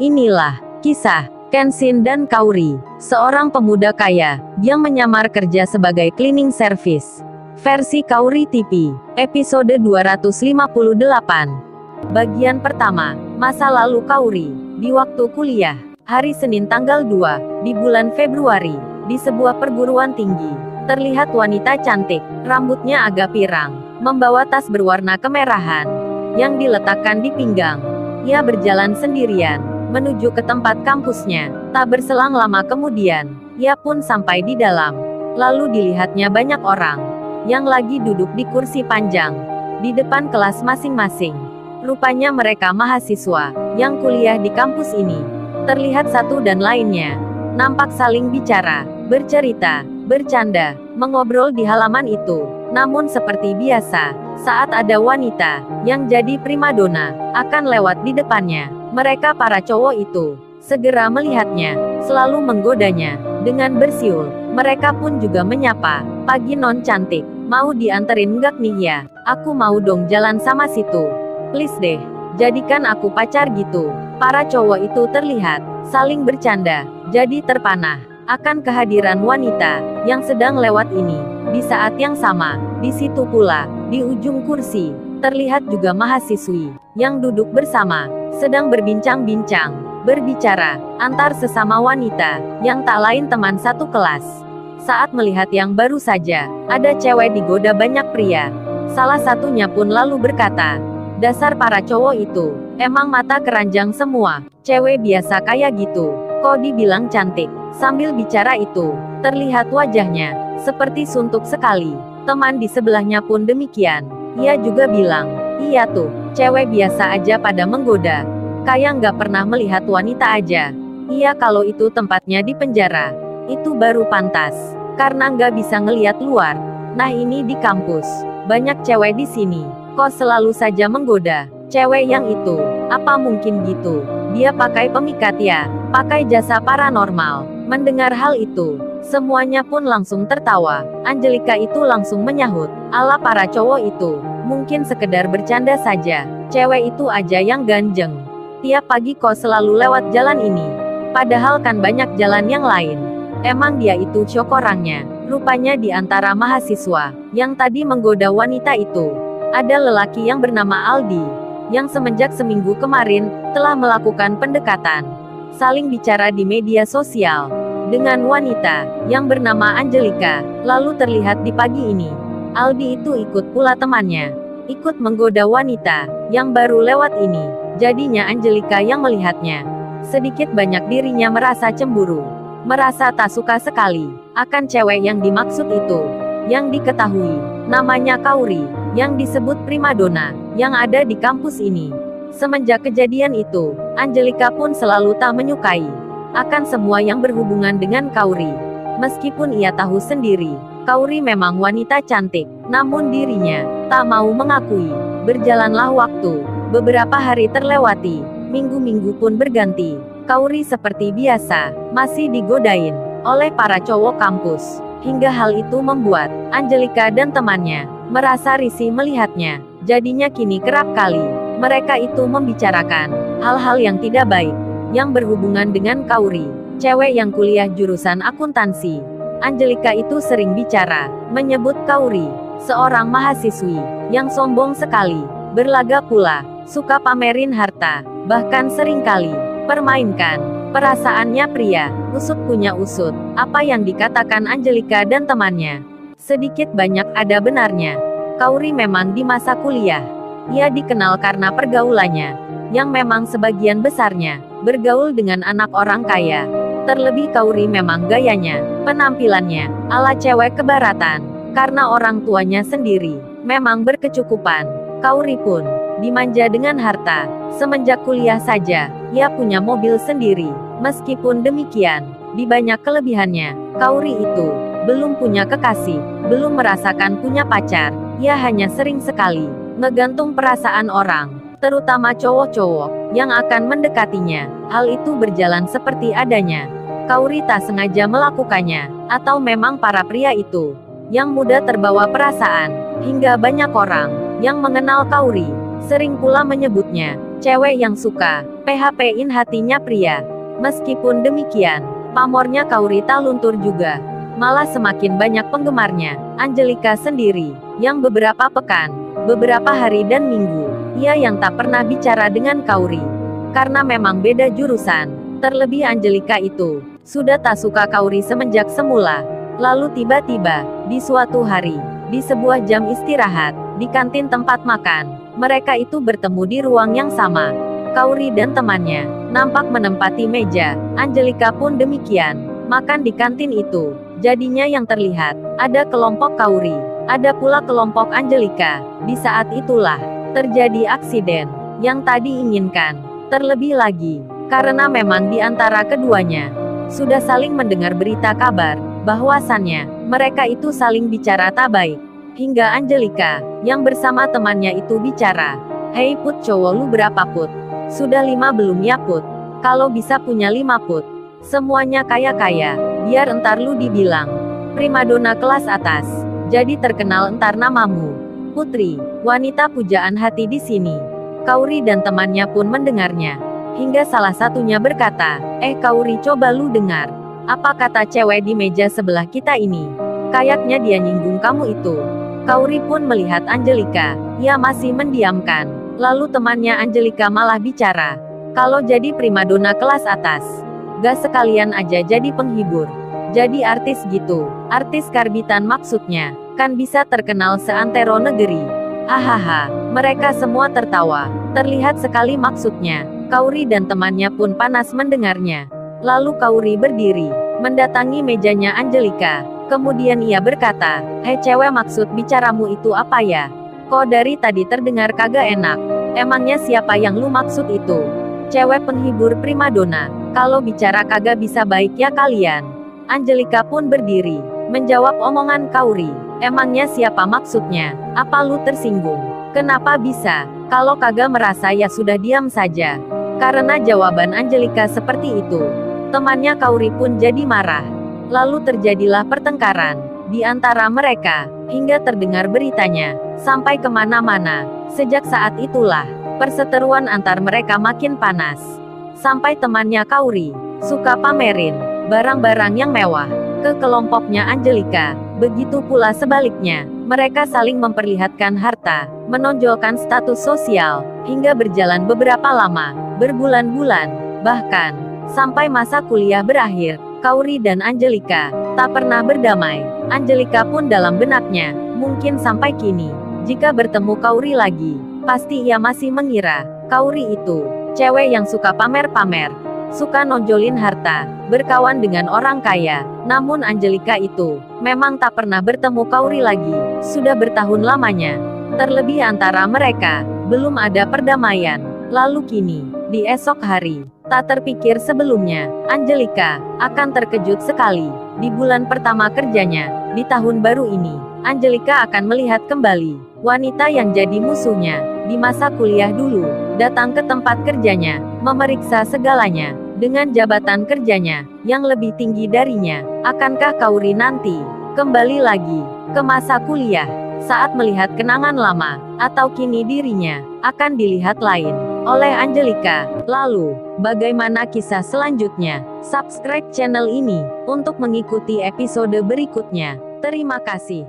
Inilah kisah Kenshin dan Kaori, seorang pemuda kaya yang menyamar kerja sebagai cleaning service. Versi Kaori TV, episode 258. Bagian pertama, masa lalu Kaori, di waktu kuliah, hari Senin tanggal 2, di bulan Februari, di sebuah perguruan tinggi. Terlihat wanita cantik, rambutnya agak pirang, membawa tas berwarna kemerahan, yang diletakkan di pinggang. Ia berjalan sendirian menuju ke tempat kampusnya. Tak berselang lama kemudian, ia pun sampai di dalam. Lalu dilihatnya banyak orang yang lagi duduk di kursi panjang di depan kelas masing-masing. Rupanya mereka mahasiswa yang kuliah di kampus ini. Terlihat satu dan lainnya nampak saling bicara, bercerita, bercanda, mengobrol di halaman itu. Namun seperti biasa, saat ada wanita yang jadi primadona akan lewat di depannya, mereka para cowok itu segera melihatnya, selalu menggodanya dengan bersiul. Mereka pun juga menyapa, "Pagi non cantik, mau dianterin nggak nih ya? Aku mau dong jalan sama situ. Please deh, jadikan aku pacar gitu." Para cowok itu terlihat saling bercanda, jadi terpanah akan kehadiran wanita yang sedang lewat ini. Di saat yang sama, di situ pula, di ujung kursi, terlihat juga mahasiswi yang duduk bersama, sedang berbincang-bincang, berbicara antar sesama wanita yang tak lain teman satu kelas. Saat melihat yang baru saja ada cewek digoda banyak pria, salah satunya pun lalu berkata, "Dasar para cowok itu, emang mata keranjang semua, cewek biasa kayak gitu, kok dibilang cantik." Sambil bicara itu, terlihat wajahnya seperti suntuk sekali. Teman di sebelahnya pun demikian. Ia juga bilang, "Iya tuh, cewek biasa aja pada menggoda. Kayak nggak pernah melihat wanita aja. Iya kalau itu tempatnya di penjara, itu baru pantas. Karena nggak bisa ngelihat luar. Nah ini di kampus, banyak cewek di sini. Kok selalu saja menggoda? Cewek yang itu, apa mungkin gitu? Dia pakai pemikat ya? Pakai jasa paranormal?" Mendengar hal itu, semuanya pun langsung tertawa. Angelika itu langsung menyahut, "Ala para cowok itu, mungkin sekedar bercanda saja. Cewek itu aja yang ganjeng. Tiap pagi kok selalu lewat jalan ini. Padahal kan banyak jalan yang lain. Emang dia itu syok orangnya." Rupanya di antara mahasiswa yang tadi menggoda wanita itu, ada lelaki yang bernama Aldi, yang semenjak seminggu kemarin telah melakukan pendekatan, saling bicara di media sosial dengan wanita yang bernama Angelika. Lalu terlihat di pagi ini, Aldi itu ikut pula temannya, ikut menggoda wanita yang baru lewat ini. Jadinya Angelika yang melihatnya. Sedikit banyak dirinya merasa cemburu, merasa tak suka sekali akan cewek yang dimaksud itu, yang diketahui namanya Kaori, yang disebut primadona yang ada di kampus ini. Semenjak kejadian itu, Angelika pun selalu tak menyukai akan semua yang berhubungan dengan Kaori. Meskipun ia tahu sendiri, Kaori memang wanita cantik, namun dirinya tak mau mengakui. Berjalanlah waktu, beberapa hari terlewati, minggu-minggu pun berganti. Kaori seperti biasa, masih digodain oleh para cowok kampus. Hingga hal itu membuat Angelika dan temannya merasa risih melihatnya. Jadinya kini kerap kali mereka itu membicarakan hal-hal yang tidak baik yang berhubungan dengan Kaori, cewek yang kuliah jurusan akuntansi. Angelika itu sering bicara, menyebut Kaori seorang mahasiswi yang sombong sekali, berlaga pula, suka pamerin harta, bahkan seringkali permainkan perasaannya pria. Usut punya usut, apa yang dikatakan Angelika dan temannya sedikit banyak ada benarnya. Kaori memang di masa kuliah, ia dikenal karena pergaulannya yang memang sebagian besarnya bergaul dengan anak orang kaya. Terlebih Kaori memang gayanya, penampilannya, ala cewek kebaratan. Karena orang tuanya sendiri memang berkecukupan, Kaori pun dimanja dengan harta. Semenjak kuliah saja, ia punya mobil sendiri. Meskipun demikian, di banyak kelebihannya, Kaori itu belum punya kekasih, belum merasakan punya pacar. Ia hanya sering sekali ngegantung perasaan orang, terutama cowok-cowok yang akan mendekatinya. Hal itu berjalan seperti adanya. Kaori tak sengaja melakukannya, atau memang para pria itu yang mudah terbawa perasaan, hingga banyak orang yang mengenal Kaori sering pula menyebutnya Cewek yang suka PHP-in hatinya pria. Meskipun demikian, pamornya Kauri tak luntur juga. Malah semakin banyak penggemarnya. Angelika sendiri, yang beberapa pekan, beberapa hari dan minggu, ia yang tak pernah bicara dengan Kauri. Karena memang beda jurusan. Terlebih Angelika itu, sudah tak suka Kauri semenjak semula. Lalu tiba-tiba, di suatu hari, di sebuah jam istirahat, di kantin tempat makan, mereka itu bertemu di ruang yang sama. Kauri dan temannya, nampak menempati meja. Angelika pun demikian, makan di kantin itu. Jadinya yang terlihat, ada kelompok Kauri, ada pula kelompok Angelika. Di saat itulah, terjadi aksiden, yang tadi inginkan. Terlebih lagi, karena memang di antara keduanya, sudah saling mendengar berita kabar, bahwasannya, mereka itu saling bicara tak baik. Hingga Angelika, yang bersama temannya itu bicara, "Hei Put, cowok lu berapa Put? Sudah 5 belum ya Put? Kalau bisa punya 5 Put. Semuanya kaya-kaya, biar entar lu dibilang primadona kelas atas. Jadi terkenal entar namamu. Putri, wanita pujaan hati di sini." Kauri dan temannya pun mendengarnya. Hingga salah satunya berkata, Kauri, coba lu dengar. Apa kata cewek di meja sebelah kita ini? Kayaknya dia nyinggung kamu itu. Kauri pun melihat Angelika. Ia masih mendiamkan. Lalu temannya Angelika malah bicara. Kalau jadi primadona kelas atas, gak sekalian aja jadi penghibur. Jadi artis gitu. Artis karbitan maksudnya. Kan bisa terkenal seantero negeri. Hahaha. Mereka semua tertawa. Terlihat sekali maksudnya. Kauri dan temannya pun panas mendengarnya. Lalu Kauri berdiri, mendatangi mejanya Angelika. Kemudian ia berkata, "Hei cewek, maksud bicaramu itu apa ya? Kok dari tadi terdengar kagak enak? Emangnya siapa yang lu maksud itu? Cewek penghibur primadona, kalau bicara kagak bisa baik ya kalian." Angelika pun berdiri, menjawab omongan Kauri. "Emangnya siapa maksudnya? Apa lu tersinggung? Kenapa bisa? Kalau kagak merasa ya sudah diam saja." Karena jawaban Angelika seperti itu, temannya Kauri pun jadi marah. Lalu terjadilah pertengkaran di antara mereka, hingga terdengar beritanya sampai kemana-mana. Sejak saat itulah, perseteruan antar mereka makin panas. Sampai temannya Kauri suka pamerin barang-barang yang mewah ke kelompoknya Angelika. Begitu pula sebaliknya, mereka saling memperlihatkan harta, menonjolkan status sosial, hingga berjalan beberapa lama, berbulan-bulan, bahkan sampai masa kuliah berakhir. Kauri dan Angelika tak pernah berdamai. Angelika pun dalam benaknya, mungkin sampai kini, jika bertemu Kauri lagi, pasti ia masih mengira Kauri itu cewek yang suka pamer-pamer, suka nonjolin harta, berkawan dengan orang kaya. Namun Angelika itu memang tak pernah bertemu Kauri lagi, sudah bertahun lamanya. Terlebih antara mereka belum ada perdamaian. Lalu kini, di esok hari, tak terpikir sebelumnya, Angelika akan terkejut sekali. Di bulan pertama kerjanya, di tahun baru ini, Angelika akan melihat kembali wanita yang jadi musuhnya di masa kuliah dulu, datang ke tempat kerjanya, memeriksa segalanya, dengan jabatan kerjanya yang lebih tinggi darinya. Akankah Kauri nanti kembali lagi ke masa kuliah saat melihat kenangan lama, atau kini dirinya akan dilihat lain oleh Angelika? Lalu, bagaimana kisah selanjutnya? Subscribe channel ini untuk mengikuti episode berikutnya. Terima kasih.